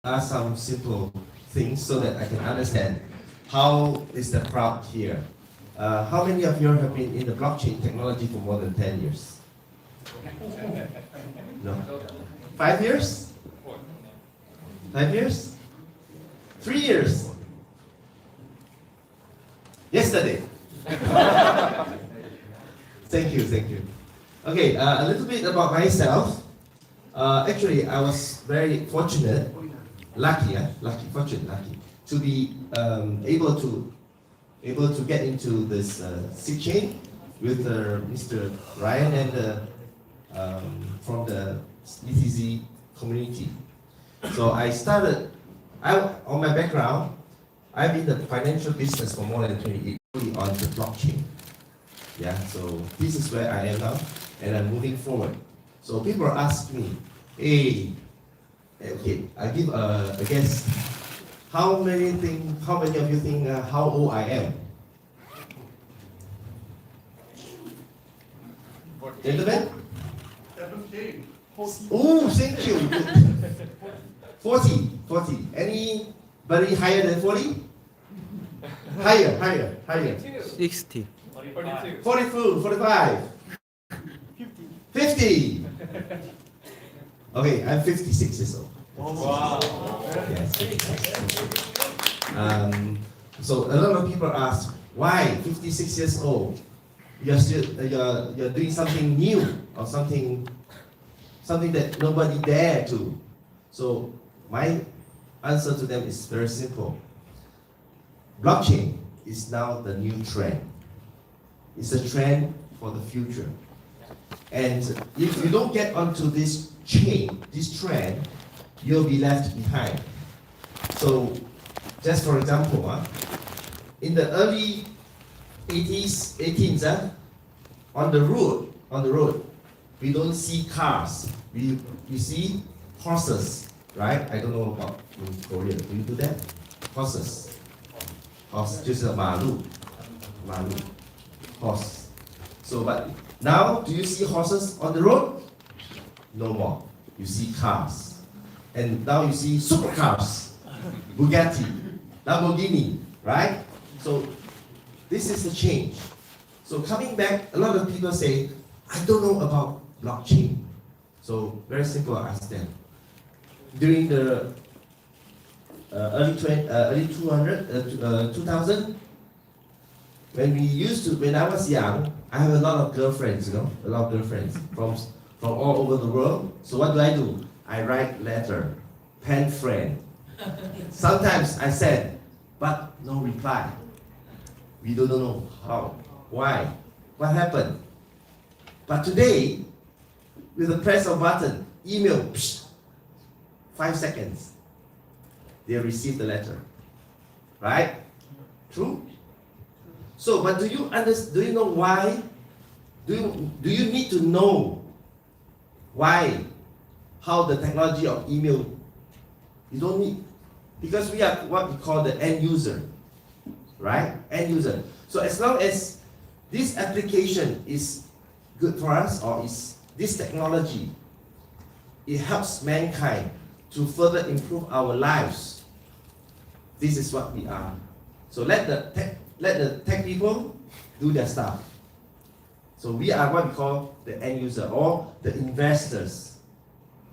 ask some simple things so that I can understand how is the crowd here. How many of you have been in the blockchain technology for more than 10 years? No. 5 years? 5 years? 3 years? Yesterday. Thank you, thank you. Okay, a little bit about myself. Actually, I was very fortunate, lucky to be able to get into this seed chain with Mr. Ryan and from the ETZ community. So on my background, I've been in the financial business for more than 20 years on the blockchain. Yeah, so this is where I am now, and I'm moving forward. So people ask me, hey, okay, I give a guess. How many of you think how old I am? Gentlemen? 17. Oh, thank you. 40. Anybody higher than 40? Higher. 60. 42, 45. 50. Okay, I'm 56 years old. Wow. Yes. So a lot of people ask, why 56 years old? You're doing something new or something that nobody dare to. So my answer to them is very simple. Blockchain is now the new trend. It's a trend for the future. And if you don't get onto this trend, you'll be left behind. So, just for example, in the early 18s, on the road, we don't see cars. We see horses, right? I don't know about in Korea. Do you do that? Horses. Horse, 就是马路, horse. So, but now, do you see horses on the road? No more. You see cars. And now you see supercars. Bugatti, Lamborghini, right? So, this is the change. So, coming back, a lot of people say, I don't know about blockchain. So, very simple, I ask them. During the early 2000, when I was young, I have a lot of girlfriends, from all over the world. So what do? I write letter, pen friend. Sometimes I send, but no reply. We don't know how, why, what happened. But today, with the press of button, email, 5 seconds, they receive the letter, right? True? So, but do you know why? Do you need to know why? How the technology of email? You don't need, because we are what we call the end user, right? End user. So as long as this application is good for us, or is this technology, it helps mankind to further improve our lives. This is what we are. So let the tech people do their stuff. So we are what we call the end user or the investors,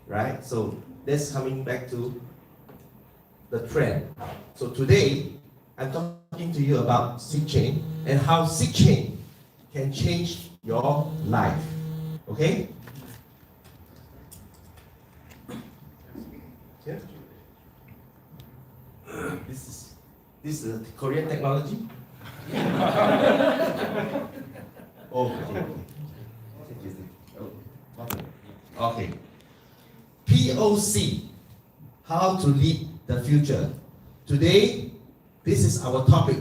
right? So that's coming back to the trend. So today, I'm talking to you about seed chain and how seed chain can change your life. Okay? Yeah. This is Korean technology. Okay. POC, how to lead the future. Today, this is our topic.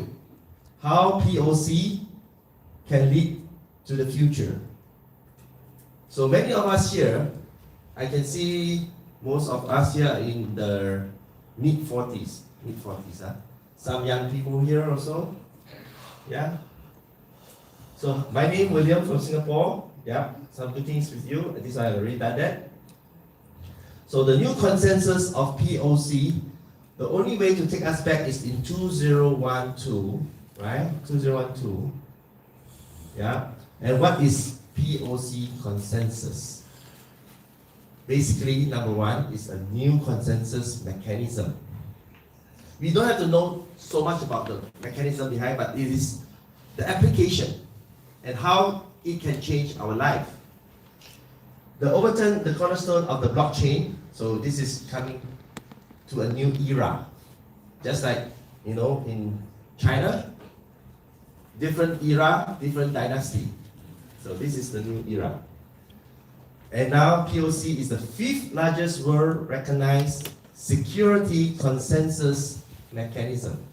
How POC can lead to the future. So many of us here, I can see most of us here in the mid-40s. Some young people here also. Yeah. So my name William from Singapore. Yeah. Some good things with you. This I already done that. So the new consensus of POC, the only way to take us back is in 2012, right? 2012. Yeah. And what is POC consensus? Basically, number one is a new consensus mechanism. We don't have to know so much about the mechanism behind, but it is the application and how it can change our life. The overturn, the cornerstone of the blockchain. So this is coming to a new era. Just like, in China, different era, different dynasty. So this is the new era. And now POC is the 5th largest world recognized security consensus mechanism.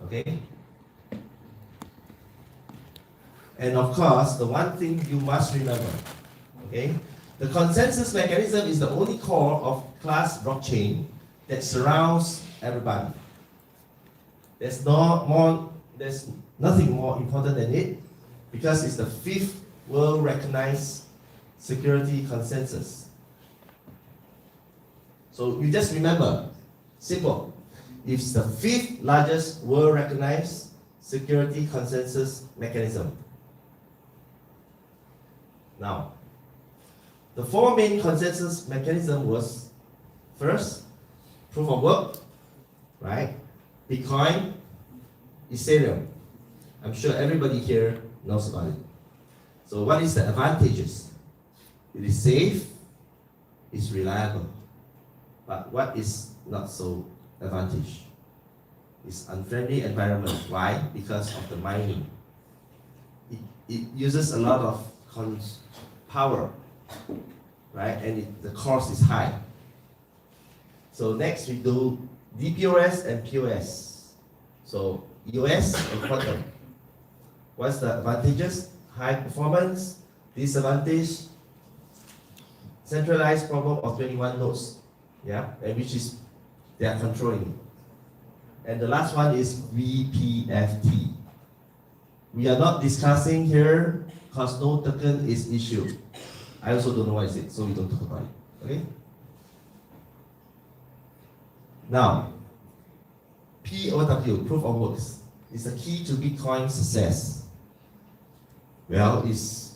Okay? And of course, the one thing you must remember, okay? The consensus mechanism is the only core of class blockchain that surrounds everybody. There's nothing more important than it, because it's the 5th world recognized security consensus. So you just remember, simple. It's the 5th largest world recognized security consensus mechanism. Now, the 4 main consensus mechanism was, first, proof of work, right? Bitcoin, Ethereum. I'm sure everybody here knows about it. So what is the advantages? It is safe, it's reliable. But what is not so advantage? It's unfriendly environment. Why? Because of the mining. It uses a lot of power, right? And the cost is high. So next we do DPoS and POS. So EOS and quantum. What's the advantages? High performance, disadvantage, centralized problem of 21 nodes, yeah, and which is they are controlling. And the last one is VPFT. We are not discussing here because no token is issued. I also don't know what is it, so we don't talk about it. Okay? Now, POW, proof of works, is the key to Bitcoin success. Well, it's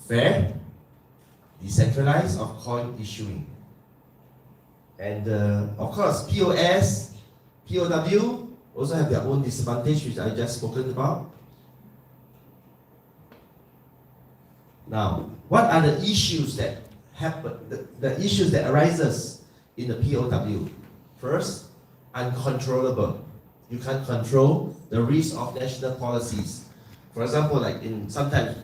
fair, decentralized of coin issuing. And of course, POS, POW also have their own disadvantage, which I just spoken about. Now, what are the issues that happen, the issues that arises in the POW? First, uncontrollable. You can't control the risk of national policies. For example, like sometimes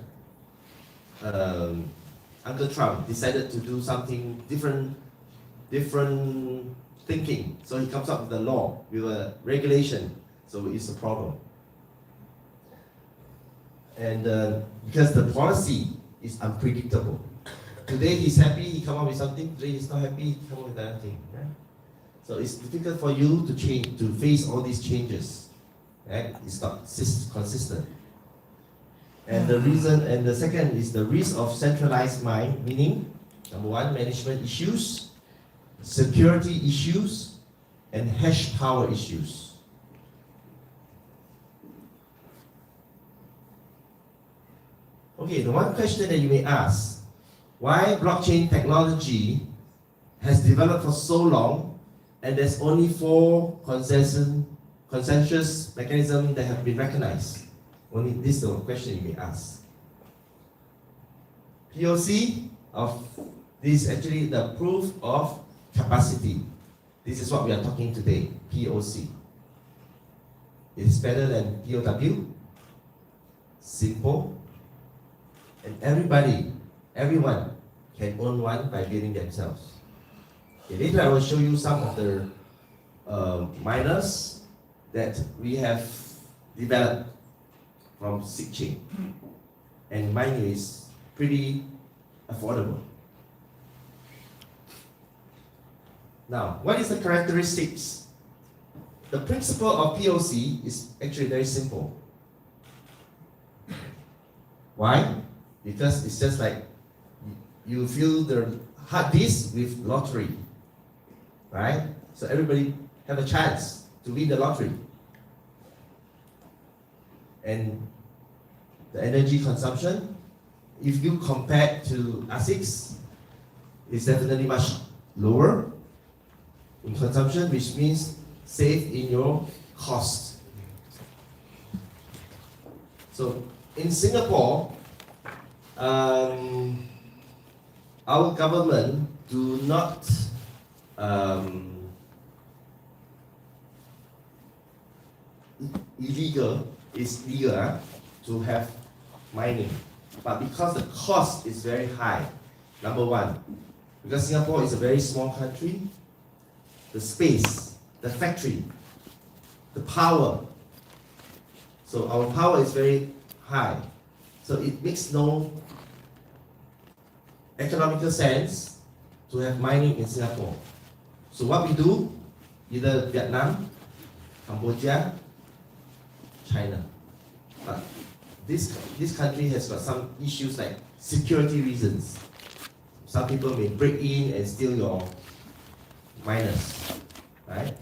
Uncle Trump decided to do something different thinking. So he comes up with a law, with a regulation. So it's a problem. And because the policy is unpredictable. Today he's happy, he come up with something. Today he's not happy, he come up with another thing. Right? So it's difficult for you to face all these changes. Right? It's not consistent. And the second is the risk of centralized mine, meaning number one, management issues, security issues, and hash power issues. Okay, the one question that you may ask, why blockchain technology has developed for so long and there's only 4 consensus mechanisms that have been recognized? Only this is the question you may ask. POC of this is actually the proof of capacity. This is what we are talking today, POC. It is better than POW, simple, and everyone can own one by building themselves. Okay, later I will show you some of the miners that we have developed from Chain, and mine is pretty affordable. Now, what is the characteristics? The principle of POC is actually very simple. Why? Because it's just like you feel hard disk with lottery, right? So everybody have a chance to win the lottery. And the energy consumption, if you compare to ASICs, is definitely much lower in consumption, which means save in your cost. So in Singapore, our government do not illegal, it's legal to have mining, but because the cost is very high, number one, because Singapore is a very small country, the space, the factory, the power, so our power is very high, so it makes no economical sense to have mining in Singapore. So what we do, either Vietnam, Cambodia, China. But this country has got some issues like security reasons. Some people may break in and steal your miners, right?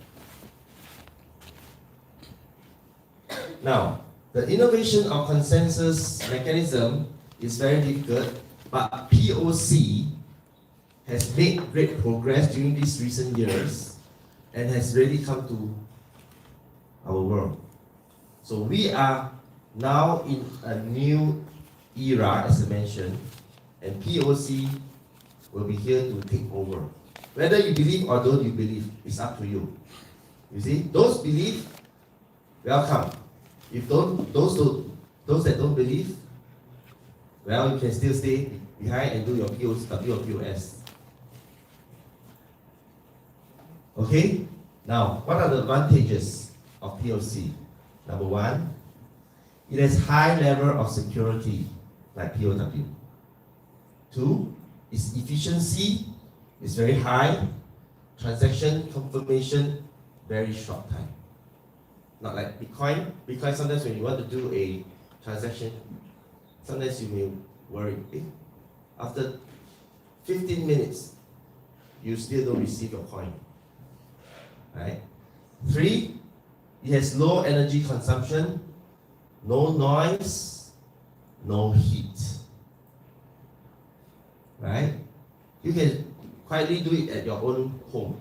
Now, the innovation of consensus mechanism is very difficult, but POC has made great progress during these recent years and has really come to our world. So we are now in a new era, as I mentioned, and POC will be here to take over. Whether you believe or don't you believe, it's up to you. You see, those believe, welcome. If those that don't believe, well, you can still stay behind and do your POC or POS. Okay? Now, what are the advantages of POC? Number one, it has high level of security, like POW. Two, its efficiency is very high. Transaction confirmation, very short time. Not like Bitcoin. Bitcoin, sometimes when you want to do a transaction, sometimes you may worry, after 15 minutes, you still don't receive your coin. Right? Three, it has low energy consumption, no noise, no heat. Right? You can quietly do it at your own home.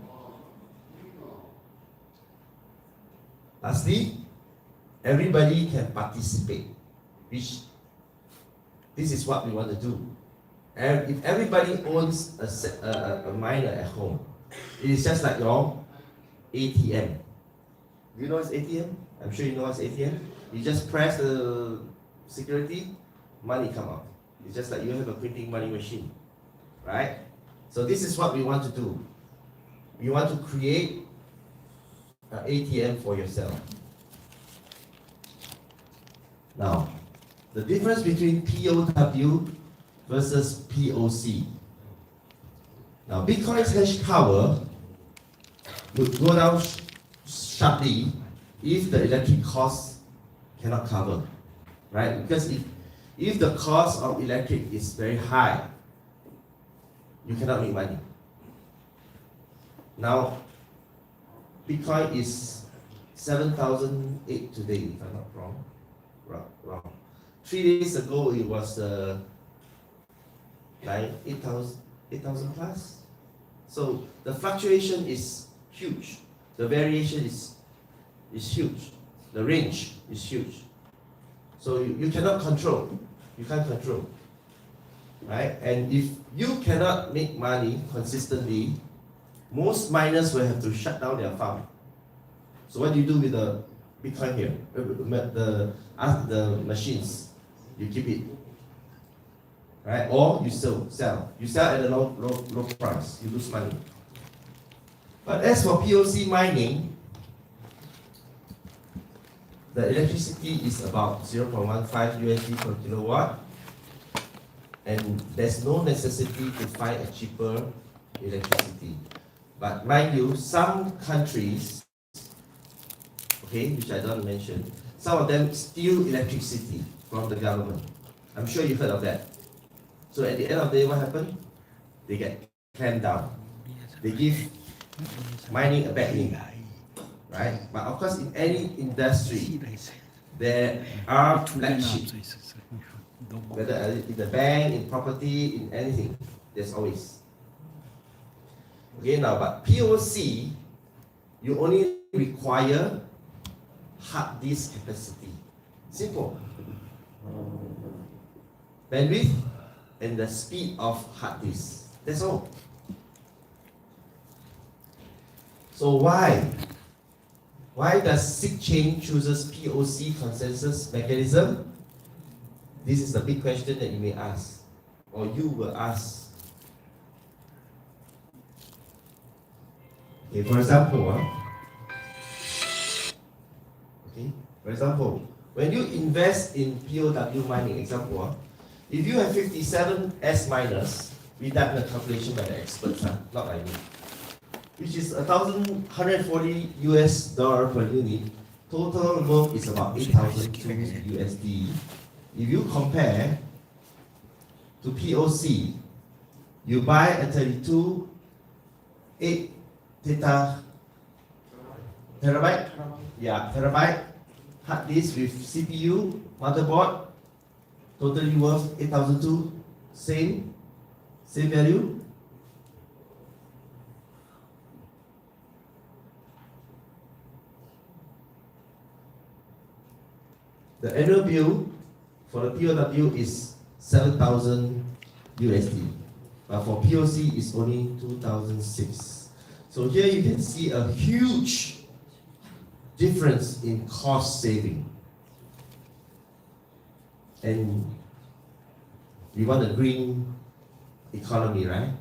Lastly, everybody can participate, which this is what we want to do. And if everybody owns a miner at home, it is just like your ATM. Do you know what's ATM? I'm sure you know what's ATM. You just press the security, money come out. It's just like you have a printing money machine, right? So this is what we want to do. We want to create an ATM for yourself. Now, the difference between POW versus POC. Now, Bitcoin's hash power would go down sharply if the electric cost cannot cover, right? Because if the cost of electric is very high, you cannot make money. Now, Bitcoin is 7,008 today, if I'm not wrong. Wrong. 3 days ago, it was 8,000 plus. So the fluctuation is huge. The variation is huge. The range is huge. So you cannot control. You can't control. Right? And if you cannot make money consistently, most miners will have to shut down their farm. So what do you do with the Bitcoin here? The machines, you keep it. Right? Or you sell. You sell at a low price. You lose money. But as for POC mining, the electricity is about 0.15 USD per kilowatt, and there's no necessity to find a cheaper electricity. But mind you, some countries, okay, which I don't mention, some of them steal electricity from the government. I'm sure you've heard of that. So at the end of the day, what happened? They get clamp down. They give mining a bad name, right? But of course, in any industry, there are black sheep. Whether in the bank, in property, in anything, there's always. Okay, now, but POC, you only require hard disk capacity. Simple. Bandwidth and the speed of hard disk. That's all. So why? Why does SIG chooses POC consensus mechanism? This is the big question that you may ask, or you will ask. Okay, for example, when you invest in POW mining, example, if you have 57 S miners, we done the calculation by the experts, not by me, which is $1,140 per unit. Total worth is about 8,002 USD. If you compare to POC, you buy a 32 8 terabyte, terabyte hard disk with CPU, motherboard, totally worth 8,002, same value. The annual bill for the POW is 7,000 USD, but for POC it's only 2,006. So here you can see a huge difference in cost saving. And we want a green economy, right?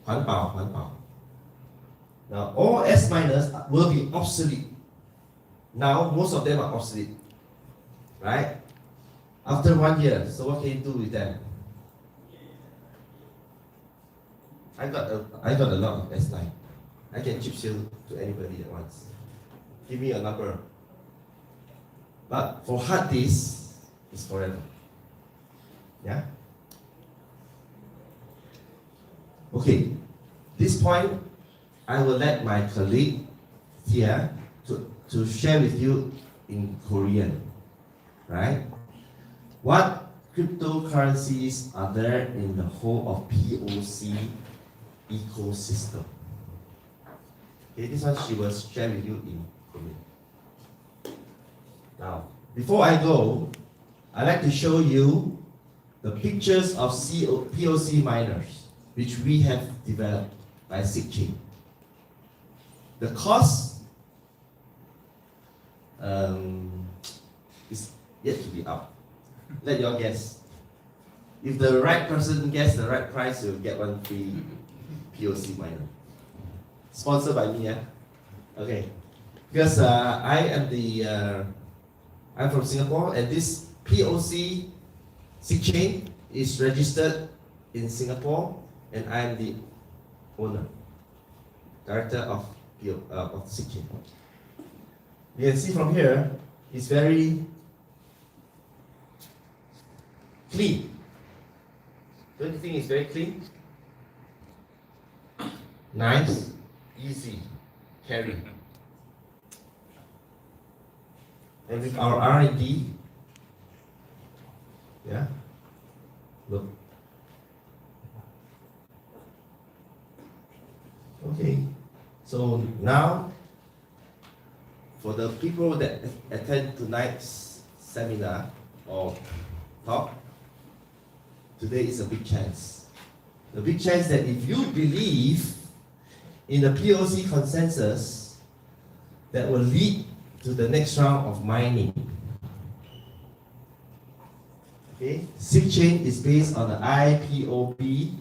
环保. Now all S miners will be obsolete. Now most of them are obsolete, right? After 1 year, so what can you do with them? I got a lot of S9. I can chip seal to anybody at once. Give me a number. But for hard disk, it's forever. Yeah? Okay. This point, I will let my colleague here to share with you in Korean. Right? What cryptocurrencies are there in the whole of POC ecosystem? Okay, this one she will share with you in Korean. Now, before I go, I'd like to show you the pictures of POC miners, which we have developed by SIG. The cost is yet to be up. Let your guess. If the right person guess the right price, you'll get one free POC miner. Sponsored by me, yeah? Okay. Because I'm from Singapore, and this POC SIG chain is registered in Singapore, and I'm the owner, director of SIG chain. You can see from here, it's very clean. Don't you think it's very clean? Nice, easy, carry. And with our R&D, yeah, look. Okay, so now, for the people that attend tonight's seminar or talk, today is a big chance. The big chance that if you believe in the POC consensus that will lead to the next round of mining. Okay, SIG chain is based on the IPOB,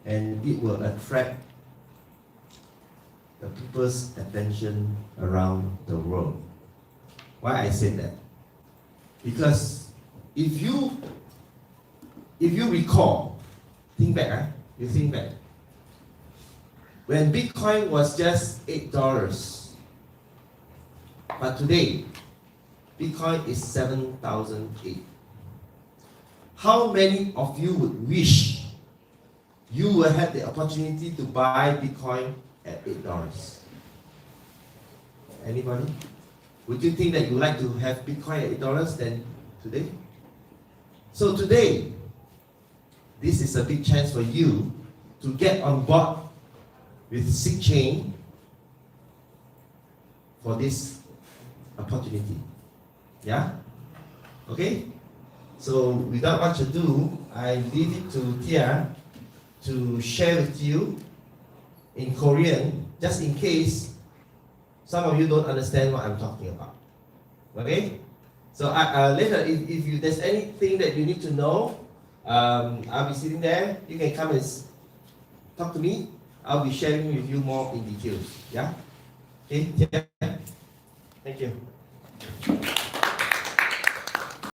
and it will attract the people's attention around the world. Why I say that? Because if you recall, think back, you think back. When Bitcoin was just $8, but today, Bitcoin is 7,008. How many of you would wish you will have the opportunity to buy Bitcoin at $8. Anybody? Would you think that you would like to have Bitcoin at $8 than today? So today, this is a big chance for you to get on board with Chain for this opportunity. Yeah? Okay? So without much ado, I leave it to Tia to share with you in Korean, just in case some of you don't understand what I'm talking about. Okay? So later, if there's anything that you need to know, I'll be sitting there. You can come and talk to me. I'll be sharing with you more in details. Yeah? Okay? Tia? Thank you.